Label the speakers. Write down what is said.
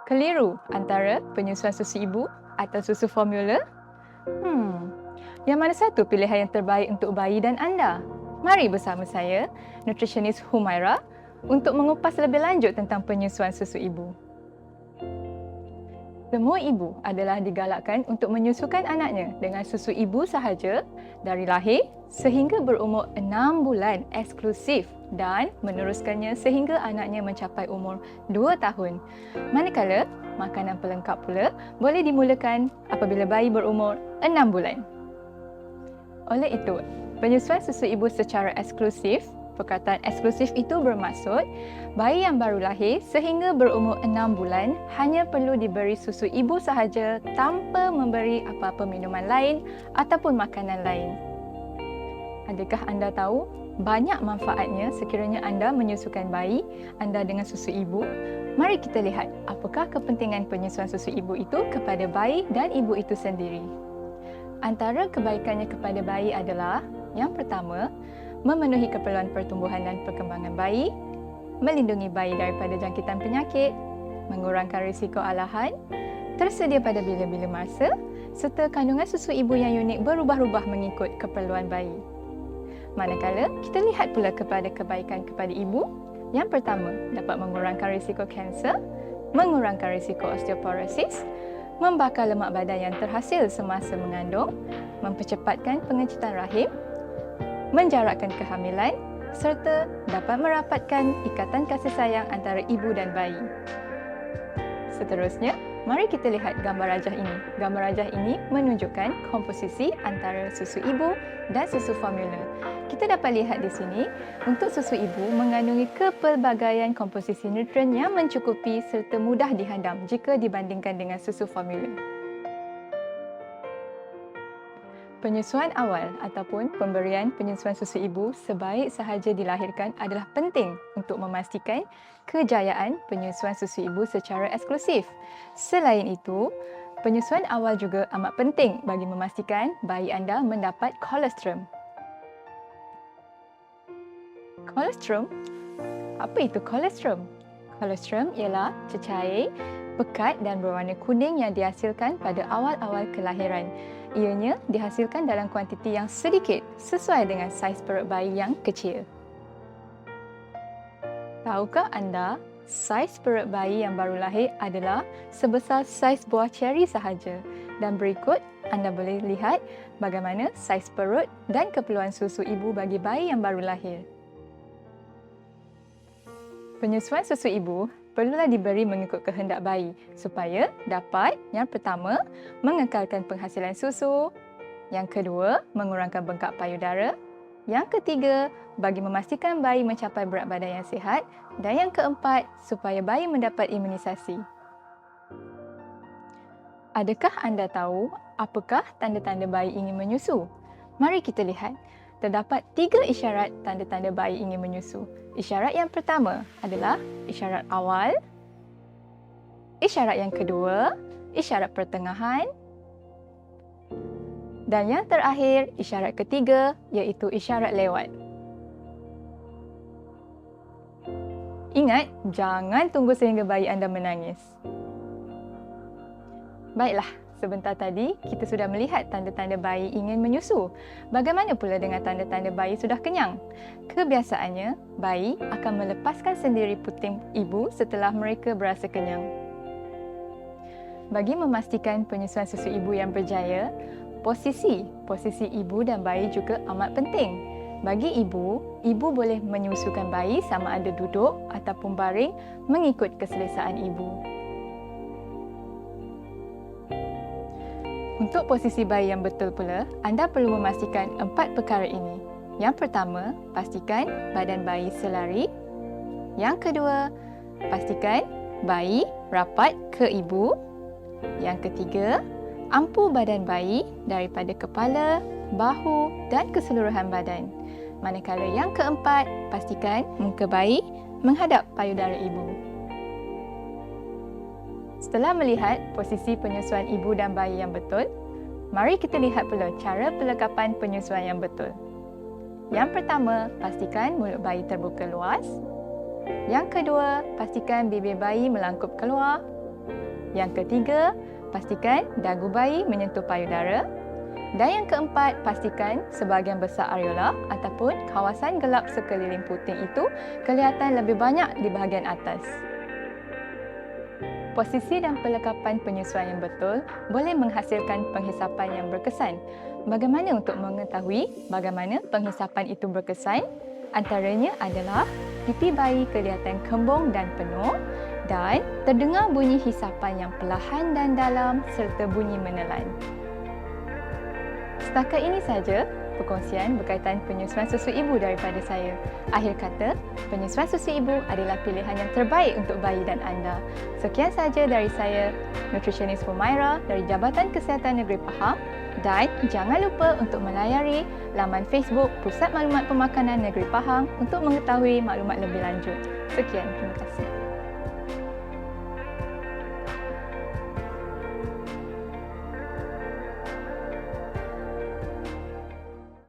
Speaker 1: Keliru antara penyusuan susu ibu atau susu formula? Hmm, yang mana satu pilihan yang terbaik untuk bayi dan anda? Mari bersama saya, nutritionist Humaira, untuk mengupas lebih lanjut tentang penyusuan susu ibu. Semua ibu adalah digalakkan untuk menyusukan anaknya dengan susu ibu sahaja dari lahir sehingga berumur 6 bulan eksklusif dan meneruskannya sehingga anaknya mencapai umur 2 tahun. Manakala, makanan pelengkap pula boleh dimulakan apabila bayi berumur 6 bulan. Oleh itu, penyusuan susu ibu secara eksklusif, perkataan eksklusif itu bermaksud bayi yang baru lahir sehingga berumur 6 bulan hanya perlu diberi susu ibu sahaja tanpa memberi apa-apa minuman lain ataupun makanan lain. Adakah anda tahu banyak manfaatnya sekiranya anda menyusukan bayi anda dengan susu ibu? Mari kita lihat apakah kepentingan penyusuan susu ibu itu kepada bayi dan ibu itu sendiri. Antara kebaikannya kepada bayi adalah yang pertama, memenuhi keperluan pertumbuhan dan perkembangan bayi, melindungi bayi daripada jangkitan penyakit, mengurangkan risiko alahan, tersedia pada bila-bila masa, serta kandungan susu ibu yang unik berubah-ubah mengikut keperluan bayi. Manakala, kita lihat pula kepada kebaikan kepada ibu, yang pertama, dapat mengurangkan risiko kanser, mengurangkan risiko osteoporosis, membakar lemak badan yang terhasil semasa mengandung, mempercepatkan pengecitan rahim, menjarakkan kehamilan serta dapat merapatkan ikatan kasih sayang antara ibu dan bayi. Seterusnya, mari kita lihat gambar rajah ini. Gambar rajah ini menunjukkan komposisi antara susu ibu dan susu formula. Kita dapat lihat di sini, untuk susu ibu mengandungi kepelbagaian komposisi nutrien yang mencukupi serta mudah dihadam jika dibandingkan dengan susu formula. Penyusuan awal ataupun pemberian penyusuan susu ibu sebaik sahaja dilahirkan adalah penting untuk memastikan kejayaan penyusuan susu ibu secara eksklusif. Selain itu, penyusuan awal juga amat penting bagi memastikan bayi anda mendapat kolostrum. Kolostrum? Apa itu kolostrum? Kolostrum ialah cecair, pekat dan berwarna kuning yang dihasilkan pada awal-awal kelahiran. Ianya dihasilkan dalam kuantiti yang sedikit sesuai dengan saiz perut bayi yang kecil. Tahukah anda, saiz perut bayi yang baru lahir adalah sebesar saiz buah ceri sahaja. Dan berikut anda boleh lihat bagaimana saiz perut dan keperluan susu ibu bagi bayi yang baru lahir. Penyusuan susu ibu perlulah diberi mengikut kehendak bayi supaya dapat, yang pertama, mengekalkan penghasilan susu, yang kedua, mengurangkan bengkak payudara, yang ketiga, bagi memastikan bayi mencapai berat badan yang sihat, dan yang keempat, supaya bayi mendapat imunisasi. Adakah anda tahu apakah tanda-tanda bayi ingin menyusu? Mari kita lihat. Terdapat 3 isyarat tanda-tanda bayi ingin menyusu. Isyarat yang pertama adalah isyarat awal, isyarat yang kedua, isyarat pertengahan, dan yang terakhir, isyarat ketiga iaitu isyarat lewat. Ingat, jangan tunggu sehingga bayi anda menangis. Baiklah. Sebentar tadi, kita sudah melihat tanda-tanda bayi ingin menyusu. Bagaimana pula dengan tanda-tanda bayi sudah kenyang? Kebiasaannya, bayi akan melepaskan sendiri puting ibu setelah mereka berasa kenyang. Bagi memastikan penyusuan susu ibu yang berjaya, posisi ibu dan bayi juga amat penting. Bagi ibu, ibu boleh menyusukan bayi sama ada duduk ataupun baring mengikut keselesaan ibu. Untuk posisi bayi yang betul pula, anda perlu memastikan 4 perkara ini. Yang pertama, pastikan badan bayi selari. Yang kedua, pastikan bayi rapat ke ibu. Yang ketiga, ampu badan bayi daripada kepala, bahu dan keseluruhan badan. Manakala yang keempat, pastikan muka bayi menghadap payudara ibu. Setelah melihat posisi penyusuan ibu dan bayi yang betul, mari kita lihat pula cara pelengkapan penyusuan yang betul. Yang pertama, pastikan mulut bayi terbuka luas. Yang kedua, pastikan bibir bayi melangkup keluar. Yang ketiga, pastikan dagu bayi menyentuh payudara. Dan yang keempat, pastikan sebahagian besar areola ataupun kawasan gelap sekeliling puting itu kelihatan lebih banyak di bahagian atas. Posisi dan pelekapan penyusuan yang betul boleh menghasilkan penghisapan yang berkesan. Bagaimana untuk mengetahui bagaimana penghisapan itu berkesan? Antaranya adalah pipi bayi kelihatan kembung dan penuh dan terdengar bunyi hisapan yang perlahan dan dalam serta bunyi menelan. Setakat ini saja perkongsian berkaitan penyusuan susu ibu daripada saya. Akhir kata, penyusuan susu ibu adalah pilihan yang terbaik untuk bayi dan anda. Sekian saja dari saya, Nutritionist Humaira dari Jabatan Kesihatan Negeri Pahang, dan jangan lupa untuk melayari laman Facebook Pusat Maklumat Pemakanan Negeri Pahang untuk mengetahui maklumat lebih lanjut. Sekian, terima kasih.